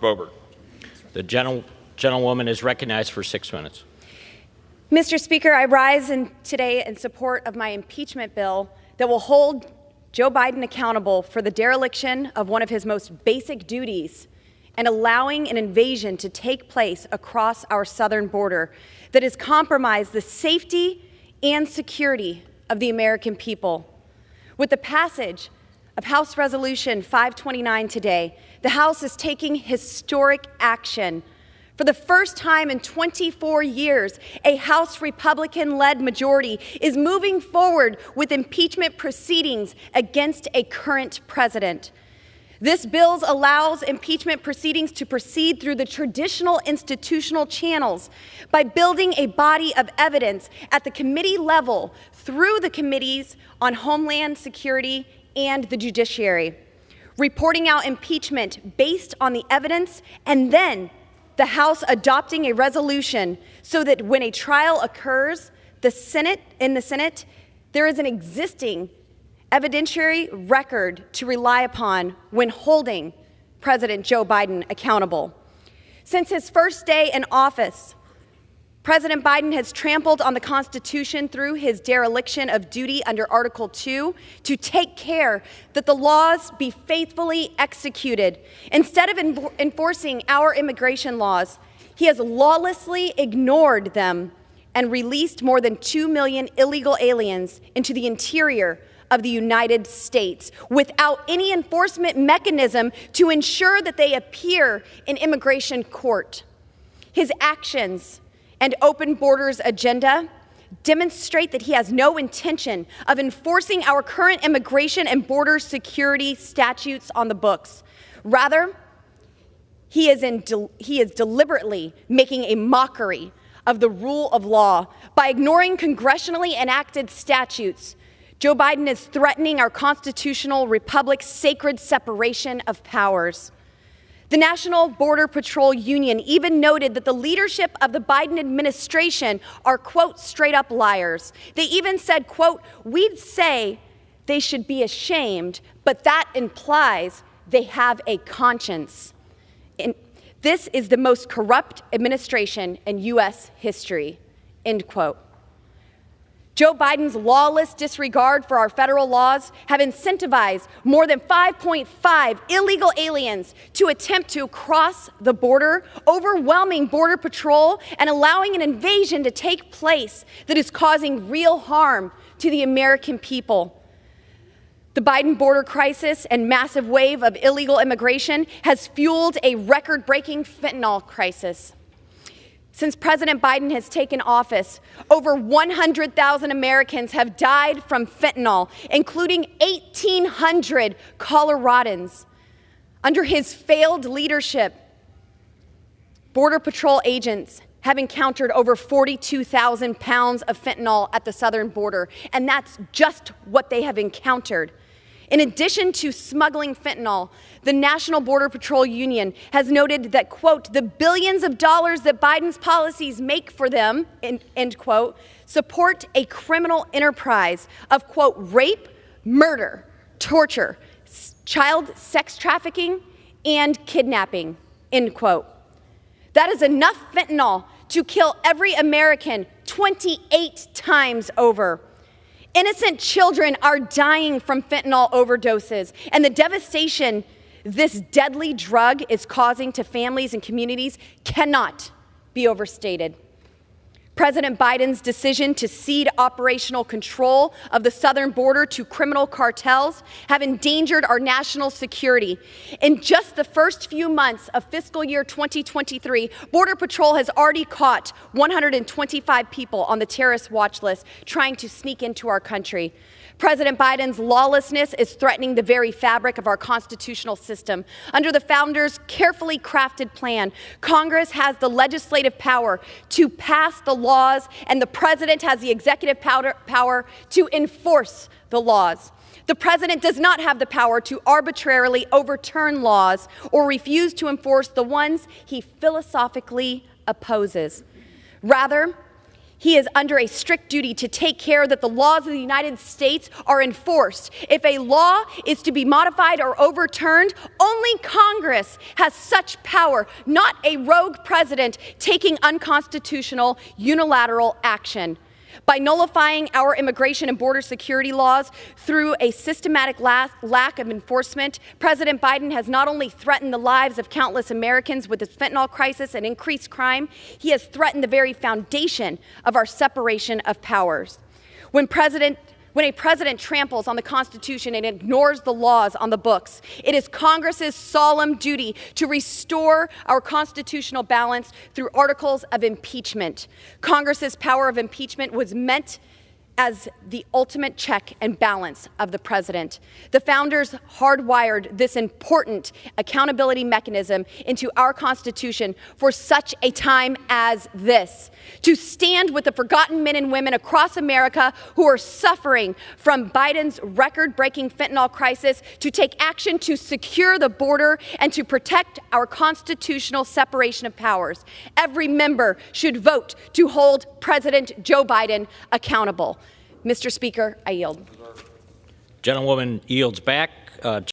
Boebert. The gentlewoman is recognized for 6 minutes. Mr. Speaker, I rise today in support of my impeachment bill that will hold Joe Biden accountable for the dereliction of one of his most basic duties and allowing an invasion to take place across our southern border that has compromised the safety and security of the American people. With the passage of House Resolution 529 today, the House is taking historic action. For the first time in 24 years, a House Republican-led majority is moving forward with impeachment proceedings against a current president. This bill allows impeachment proceedings to proceed through the traditional institutional channels by building a body of evidence at the committee level through the committees on Homeland Security and the judiciary, reporting out impeachment based on the evidence, and then the House adopting a resolution so that when a trial occurs, in the Senate, there is an existing evidentiary record to rely upon when holding President Joe Biden accountable. Since his first day in office, President Biden has trampled on the Constitution through his dereliction of duty under Article 2 to take care that the laws be faithfully executed. Instead of enforcing our immigration laws, he has lawlessly ignored them and released more than 2 million illegal aliens into the interior of the United States without any enforcement mechanism to ensure that they appear in immigration court. His actions and open borders agenda demonstrate that he has no intention of enforcing our current immigration and border security statutes on the books. Rather, he is deliberately making a mockery of the rule of law by ignoring congressionally enacted statutes. Joe Biden is threatening our constitutional republic's sacred separation of powers. The National Border Patrol Union even noted that the leadership of the Biden administration are, quote, straight up liars. They even said, quote, we'd say they should be ashamed, but that implies they have a conscience. And this is the most corrupt administration in U.S. history, end quote. Joe Biden's lawless disregard for our federal laws have incentivized more than 5.5 illegal aliens to attempt to cross the border, overwhelming Border Patrol and allowing an invasion to take place that is causing real harm to the American people. The Biden border crisis and massive wave of illegal immigration has fueled a record-breaking fentanyl crisis. Since President Biden has taken office, over 100,000 Americans have died from fentanyl, including 1,800 Coloradans. Under his failed leadership, Border Patrol agents have encountered over 42,000 pounds of fentanyl at the southern border, and that's just what they have encountered. In addition to smuggling fentanyl, the National Border Patrol Union has noted that, quote, the billions of dollars that Biden's policies make for them, end quote, support a criminal enterprise of, quote, rape, murder, torture, child sex trafficking, and kidnapping, end quote. That is enough fentanyl to kill every American 28 times over. Innocent children are dying from fentanyl overdoses, and the devastation this deadly drug is causing to families and communities cannot be overstated. President Biden's decision to cede operational control of the southern border to criminal cartels have endangered our national security. In just the first few months of fiscal year 2023, Border Patrol has already caught 125 people on the terrorist watch list trying to sneak into our country. President Biden's lawlessness is threatening the very fabric of our constitutional system. Under the founders' carefully crafted plan, Congress has the legislative power to pass the laws, and the president has the executive power to enforce the laws. The president does not have the power to arbitrarily overturn laws or refuse to enforce the ones he philosophically opposes. Rather, He is under a strict duty to take care that the laws of the United States are enforced. If a law is to be modified or overturned, only Congress has such power, not a rogue president taking unconstitutional unilateral action. By nullifying our immigration and border security laws through a systematic lack of enforcement, President Biden has not only threatened the lives of countless Americans with his fentanyl crisis and increased crime, he has threatened the very foundation of our separation of powers. When a president tramples on the Constitution and ignores the laws on the books, it is Congress's solemn duty to restore our constitutional balance through articles of impeachment. Congress's power of impeachment was meant as the ultimate check and balance of the president. The founders hardwired this important accountability mechanism into our Constitution for such a time as this, to stand with the forgotten men and women across America who are suffering from Biden's record-breaking fentanyl crisis, to take action to secure the border and to protect our constitutional separation of powers. Every member should vote to hold President Joe Biden accountable. Mr. Speaker, I yield. Gentlewoman yields back.